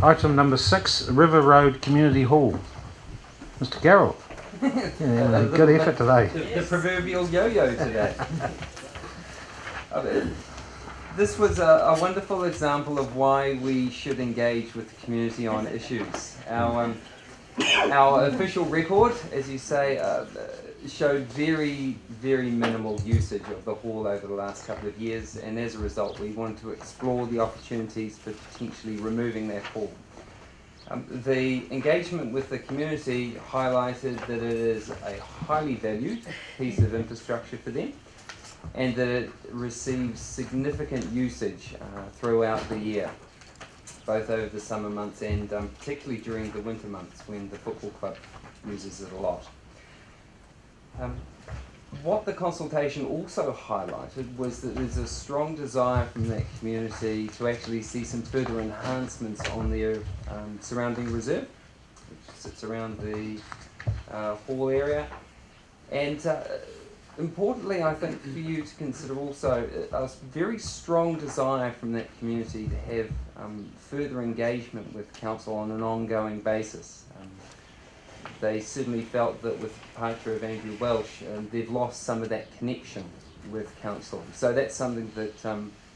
Item number 6, River Road Community Hall. Mr. Carroll. Yeah, good effort today. The proverbial yo-yo today. This was a wonderful example of why we should engage with the community on issues. Our official record, as you say, showed very minimal usage of the hall over the last couple of years, and as a result we wanted to explore the opportunities for potentially removing that hall. The engagement with the community highlighted that it is a highly valued piece of infrastructure for them, and that it receives significant usage throughout the year, both over the summer months and particularly during the winter months when the football club uses it a lot. What the consultation also highlighted was that there's a strong desire from that community to actually see some further enhancements on their surrounding reserve, which sits around the hall area. And importantly, I think for you to consider also a very strong desire from that community to have further engagement with council on an ongoing basis. They certainly felt that with the departure of Andrew Welsh, they've lost some of that connection with council. So that's something that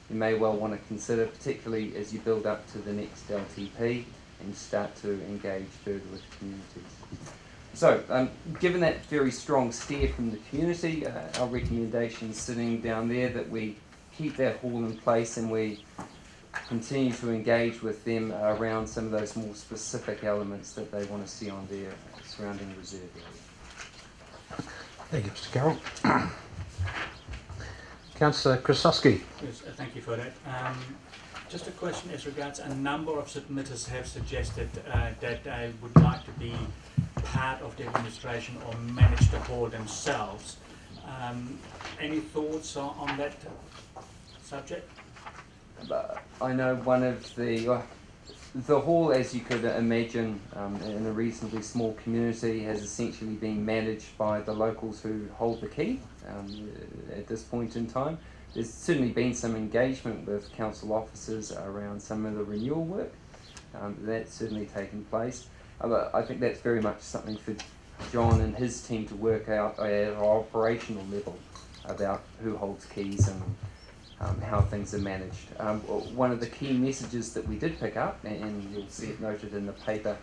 you may well want to consider, particularly as you build up to the next LTP and start to engage further with communities. So, given that very strong stare from the community, our recommendation is sitting down there that we keep that hall in place and we continue to engage with them around some of those more specific elements that they want to see on their surrounding reserve area. Thank you, Mr. Carroll. Councillor Krasowski. Yes, thank you for that. Just a question as regards a number of submitters have suggested that they would like to be part of the administration or manage the hall themselves. Any thoughts on that subject? I know one of the hall, as you could imagine, in a reasonably small community, has essentially been managed by the locals who hold the key at this point in time. There's certainly been some engagement with council officers around some of the renewal work. That's certainly taken place. I think that's very much something for John and his team to work out at an operational level about who holds keys and how things are managed. One of the key messages that we did pick up, and you'll see it noted in the paper,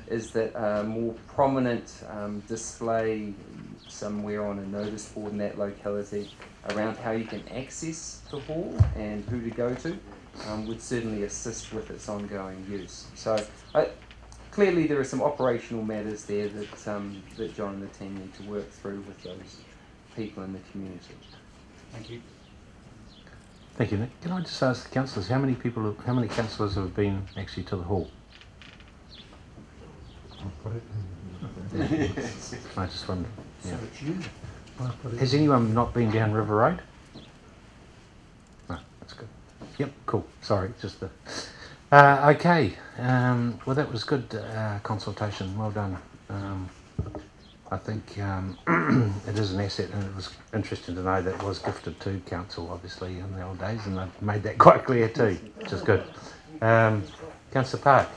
is that a more prominent display somewhere on a notice board in that locality around how you can access the hall and who to go to would certainly assist with its ongoing use. So clearly there are some operational matters there that, that John and the team need to work through with those people in the community. Thank you. Thank you, Nick. Can I just ask the councillors, how many councillors have been actually to the hall? I just wonder. Yeah. Has anyone not been down River Road? No, that's good. Yep, cool. Sorry, just the... okay, well that was good consultation, well done. I think it is an asset, and it was interesting to know that it was gifted to council obviously in the old days, and they've made that quite clear too, which is good. Councillor Park.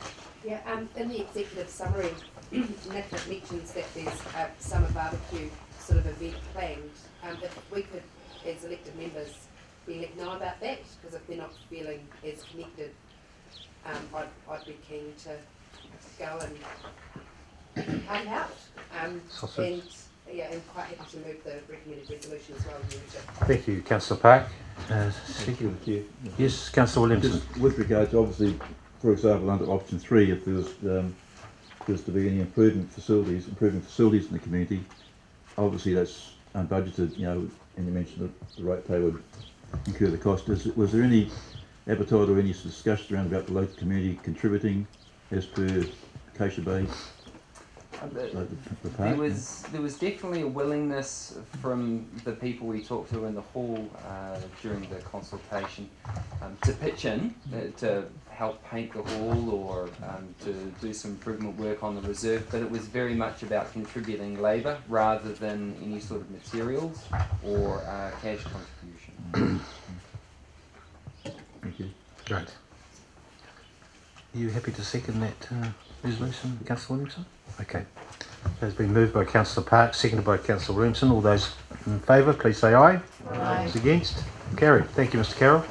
Yeah, in the executive summary, Nick mentions that there's a summer barbecue sort of event planned. If we could, as elected members, be let know about that, because if they're not feeling as connected, I'd be keen to go and hang out. And yeah, and quite happy to move the recommended resolution as well. Thank you, Councillor Park. Thank you, Chair. Yes, Councillor Williamson. Just with regard to, obviously, for example, under option 3, if there's to be any improving facilities in the community, obviously that's unbudgeted, you know, and you mentioned that the ratepayer would incur the cost. Was there any appetite or any discussion around about the local community contributing as per Acacia Bay? There was definitely a willingness from the people we talked to in the hall during the consultation to pitch in to help paint the hall or to do some improvement work on the reserve, but it was very much about contributing labour rather than any sort of materials or cash contribution. Thank you. Great. you happy to second that resolution, Councillor Williamson? Okay. Has been moved by Councillor Park, seconded by Councillor Williamson. All those in favour, please say aye. Aye. Those against? Carried. Thank you, Mr. Carroll.